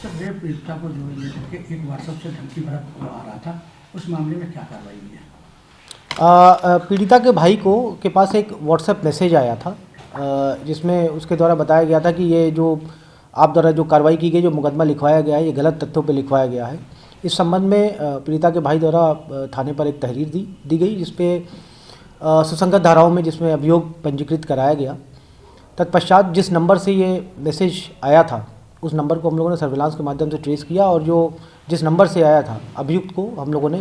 रेप पीड़िता को जो लेकर के एक व्हाट्सएप से धमकी भरा आ रहा था, उस मामले में क्या कार्रवाई हुई है? पीड़िता के भाई के पास एक व्हाट्सएप मैसेज आया था, जिसमें उसके द्वारा बताया गया था कि ये जो आप द्वारा जो कार्रवाई की गई, जो मुकदमा लिखवाया गया है, ये गलत तथ्यों पर लिखवाया गया है। इस संबंध में पीड़िता के भाई द्वारा थाने पर एक तहरीर दी गई, जिसपे सुसंगत धाराओं में जिसमें अभियोग पंजीकृत कराया गया। तत्पश्चात जिस नंबर से ये मैसेज आया था, उस नंबर को हम लोगों ने सर्विलांस के माध्यम से ट्रेस किया और जिस नंबर से आया था अभियुक्त को हम लोगों ने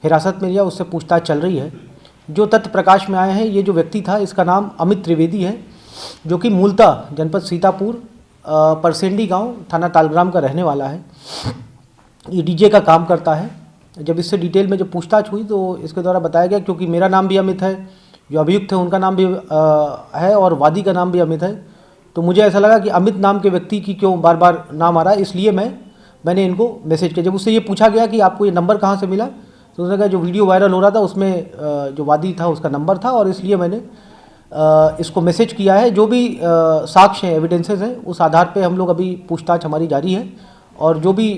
हिरासत में लिया। उससे पूछताछ चल रही है। जो तथ्य प्रकाश में आए हैं, ये जो व्यक्ति था इसका नाम अमित त्रिवेदी है, जो कि मूलतः जनपद सीतापुर परसेंडी गांव थाना तालग्राम का रहने वाला है। ये डीजे का काम करता है। जब इससे डिटेल में जब पूछताछ हुई तो इसके द्वारा बताया गया, क्योंकि मेरा नाम भी अमित है, जो अभियुक्त है उनका नाम भी है और वादी का नाम भी अमित है, तो मुझे ऐसा लगा कि अमित नाम के व्यक्ति की क्यों बार बार नाम आ रहा है, इसलिए मैंने इनको मैसेज किया। जब उससे ये पूछा गया कि आपको ये नंबर कहाँ से मिला, तो उसने कहा जो वीडियो वायरल हो रहा था उसमें जो वादी था उसका नंबर था और इसलिए मैंने इसको मैसेज किया है। जो भी साक्ष्य हैं, एविडेंसेस हैं, उस आधार पे हम लोग अभी पूछताछ हमारी जारी है और जो भी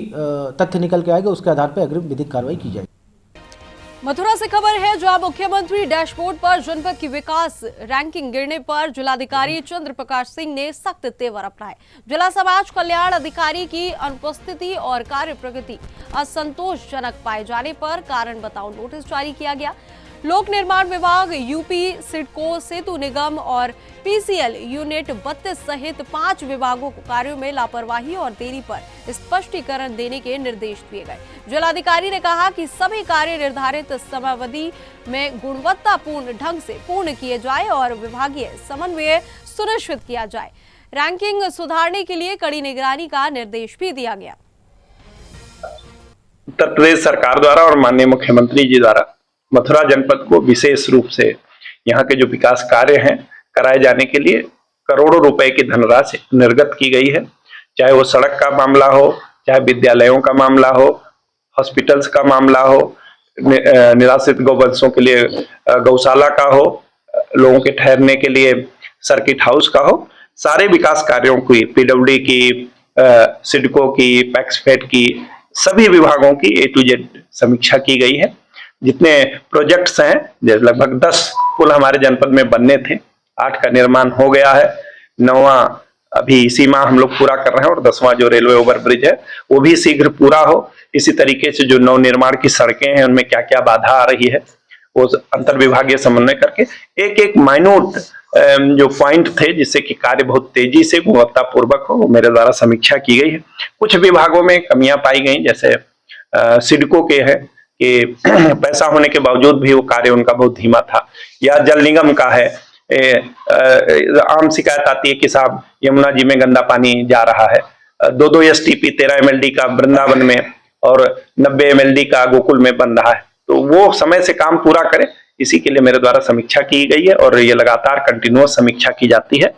तथ्य निकल के आएगा उसके आधार पे अग्रिम विधिक कार्रवाई की जाएगी। मथुरा से खबर है जहां मुख्यमंत्री डैशबोर्ड पर जनपद की विकास रैंकिंग गिरने पर जिलाधिकारी चंद्र प्रकाश सिंह ने सख्त तेवर अपनाए। जिला समाज कल्याण अधिकारी की अनुपस्थिति और कार्य प्रगति असंतोषजनक पाए जाने पर कारण बताओ नोटिस जारी किया गया। लोक निर्माण विभाग, यूपी सिडको, सेतु निगम और पीसीएल यूनिट 32 सहित 5 विभागों को कार्यों में लापरवाही और देरी पर स्पष्टीकरण देने के निर्देश दिए गए। जिलाधिकारी ने कहा कि सभी कार्य निर्धारित समयावधि में गुणवत्तापूर्ण ढंग से पूर्ण किए जाए और विभागीय समन्वय सुनिश्चित किया जाए। रैंकिंग सुधारने के लिए कड़ी निगरानी का निर्देश भी दिया गया। उत्तर प्रदेश सरकार द्वारा और माननीय मुख्यमंत्री जी द्वारा मथुरा जनपद को विशेष रूप से यहाँ के जो विकास कार्य हैं कराए जाने के लिए करोड़ों रुपए की धनराशि निर्गत की गई है। चाहे वो सड़क का मामला हो, चाहे विद्यालयों का मामला हो, हॉस्पिटल्स का मामला हो, निराश्रित गौवंशों के लिए गौशाला का हो, लोगों के ठहरने के लिए सर्किट हाउस का हो, सारे विकास कार्यों की, पीडब्ल्यूडी की, सिडको की, पैक्सफेड की, सभी विभागों की A to Z समीक्षा की गई है। जितने प्रोजेक्ट्स हैं, लगभग 10 पुल हमारे जनपद में बनने थे, 8 का निर्माण हो गया है, 9वां अभी इसी माह हम लोग पूरा कर रहे हैं और 10वां जो रेलवे ओवरब्रिज है वो भी शीघ्र पूरा हो। इसी तरीके से जो नव निर्माण की सड़कें हैं उनमें क्या क्या बाधा आ रही है वो अंतर विभागीय समन्वय करके एक एक माइन्यूट जो पॉइंट थे जिससे कि कार्य बहुत तेजी से गुणवत्तापूर्वक हो, मेरे द्वारा समीक्षा की गई है। कुछ विभागों में कमियां पाई गई, जैसे सिडको के है कि पैसा होने के बावजूद भी वो कार्य उनका बहुत धीमा था, या जल निगम का है, आम शिकायत आती है कि साहब यमुना जी में गंदा पानी जा रहा है, 2-2 STP 13 MLD का वृंदावन में और 90 MLD का गोकुल में बन रहा है, तो वो समय से काम पूरा करे, इसी के लिए मेरे द्वारा समीक्षा की गई है और ये लगातार कंटिन्यूअस समीक्षा की जाती है।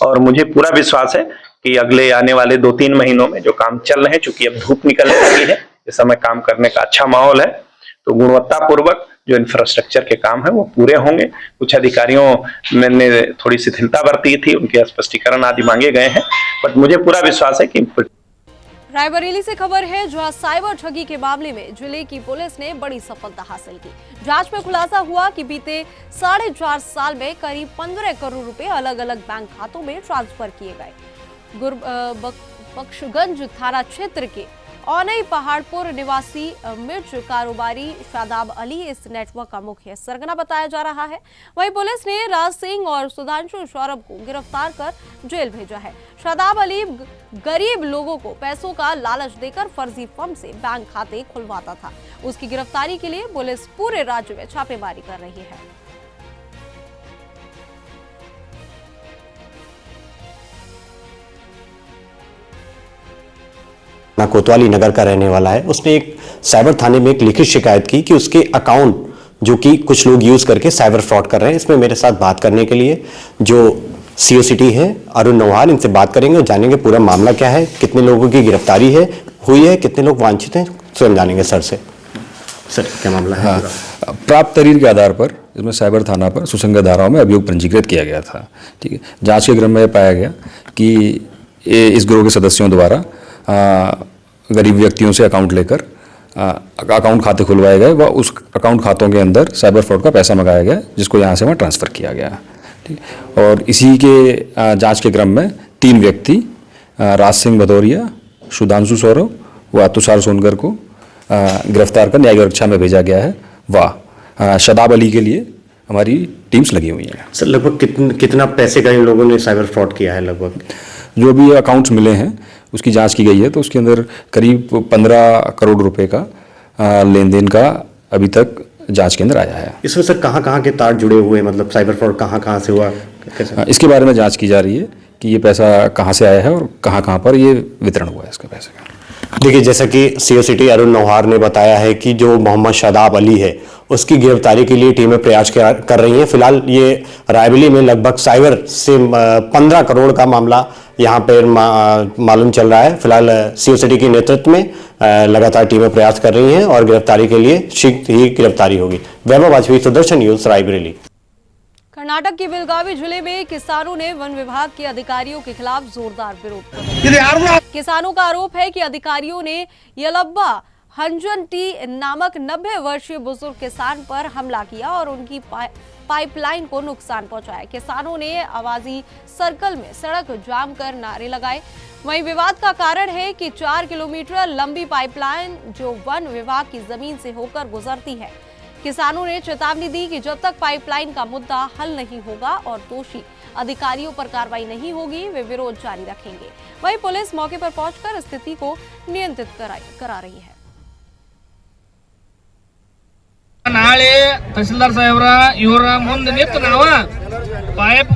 और मुझे पूरा विश्वास है कि अगले आने वाले 2-3 महीनों में जो काम चल रहे हैं, चूंकि अब धूप निकलने लगी है, इस समय काम करने का अच्छा माहौल है, तो गुणवत्तापूर्वक जो इंफ्रास्ट्रक्चर के काम है वो पूरे होंगे। कुछ अधिकारियों ने थोड़ी शिथिलता बरती थी, उनके स्पष्टीकरण आदि मांगे गए हैं, बट मुझे पूरा विश्वास है कि रायबरेली से खबर है जहां साइबर ठगी के मामले में जिले की पुलिस ने बड़ी सफलता हासिल की। जांच में खुलासा हुआ कि बीते 4.5 साल में करीब 15 करोड़ रुपए अलग अलग बैंक खातों में ट्रांसफर किए गए। बख्शगंज थाना क्षेत्र के औनई पहाड़पुर निवासी मिर्च कारोबारी शादाब अली इस नेटवर्क का मुख्य सरगना बताया जा रहा है। वहीं पुलिस ने राज सिंह और सुधांशु सौरभ को गिरफ्तार कर जेल भेजा है। शादाब अली गरीब लोगों को पैसों का लालच देकर फर्जी फर्म से बैंक खाते खुलवाता था। उसकी गिरफ्तारी के लिए पुलिस पूरे राज्य में छापेमारी कर रही है। कोतवाली नगर का रहने वाला है, उसने एक साइबर थाने में एक लिखित शिकायत की कि उसके अकाउंट जो कि कुछ लोग यूज करके साइबर फ्रॉड कर रहे हैं। इसमें मेरे साथ बात करने के लिए जो COCT है अरुण नौहार, इनसे बात करेंगे और जानेंगे पूरा मामला क्या है, कितने लोगों की गिरफ्तारी हुई है, कितने लोग वांछित हैं, स्वयं जानेंगे सर से। सर क्या मामला है? प्राप्त तहरीर के आधार पर इसमें साइबर थाना पर सुसंगत धाराओं में अभियोग पंजीकृत किया गया था। ठीक है, जांच के क्रम में पाया गया कि इस गिरोह के सदस्यों द्वारा गरीब व्यक्तियों से अकाउंट लेकर अकाउंट खाते खुलवाए गए व उस अकाउंट खातों के अंदर साइबर फ्रॉड का पैसा मंगाया गया, जिसको यहाँ से वहाँ ट्रांसफ़र किया गया। ठीक, और इसी के जांच के क्रम में 3 व्यक्ति राज सिंह भदौरिया, सुधांशु सौरभ व तुषार सोनकर को गिरफ्तार कर न्यायिक रक्षा में भेजा गया है। व शादाब अली के लिए हमारी टीम्स लगी हुई हैं। सर लगभग कितना पैसे का इन लोगों ने साइबर फ्रॉड किया है? लगभग जो भी अकाउंट्स मिले हैं उसकी जांच की गई है, तो उसके अंदर करीब 15 करोड़ रुपए का लेन देन का अभी तक जांच के अंदर आया है। इसमें सर कहाँ के तार जुड़े हुए, मतलब साइबर फ्रॉड कहाँ से हुआ, कैसे? इसके बारे में जांच की जा रही है कि ये पैसा कहाँ से आया है और कहाँ पर ये वितरण हुआ है इसका पैसे का। देखिए, जैसा कि COCT अरुण नौहार ने बताया है कि जो मोहम्मद शादाब अली है उसकी गिरफ्तारी के लिए टीमें प्रयास कर रही हैं। फिलहाल ये रायबरेली में लगभग साइबर से 15 करोड़ का मामला यहाँ पर मालूम चल रहा है। फिलहाल COCT के नेतृत्व में लगातार टीमें प्रयास कर रही हैं और गिरफ्तारी के लिए शीघ्र ही गिरफ्तारी होगी। वैभव वाजपेयी, सुदर्शन न्यूज, रायबरेली। कर्नाटक के बेलगावी जिले में किसानों ने वन विभाग के अधिकारियों के खिलाफ जोरदार विरोध किया। किसानों का आरोप है कि अधिकारियों ने यलब्बा हंजन टी नामक 90 वर्षीय बुजुर्ग किसान पर हमला किया और उनकी पाइपलाइन को नुकसान पहुंचाया। किसानों ने आवाजी सर्कल में सड़क जाम कर नारे लगाए। वहीं विवाद का कारण है कि 4 किलोमीटर लंबी पाइपलाइन जो वन विभाग की जमीन से होकर गुजरती है। किसानों ने चेतावनी दी कि जब तक पाइपलाइन का मुद्दा हल नहीं होगा और दोषी अधिकारियों पर कार्रवाई नहीं होगी, वे विरोध जारी रखेंगे। वहीं पुलिस मौके पर पहुंचकर स्थिति को नियंत्रित करा रही है। ನಾಳೆ ತಹಸೀಲ್ದಾರ್ ಸಾಹೇಬ್ರ ಇವರ ಮುಂದೆ ನಿಂತು ನಾವು ಪೈಪ್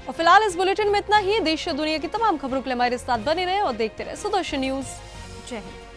और फिलहाल इस बुलेटिन में इतना ही। देश और दुनिया की तमाम खबरों के लिए हमारे साथ बने रहे और देखते रहे सुदर्शन न्यूज। जय हिंद।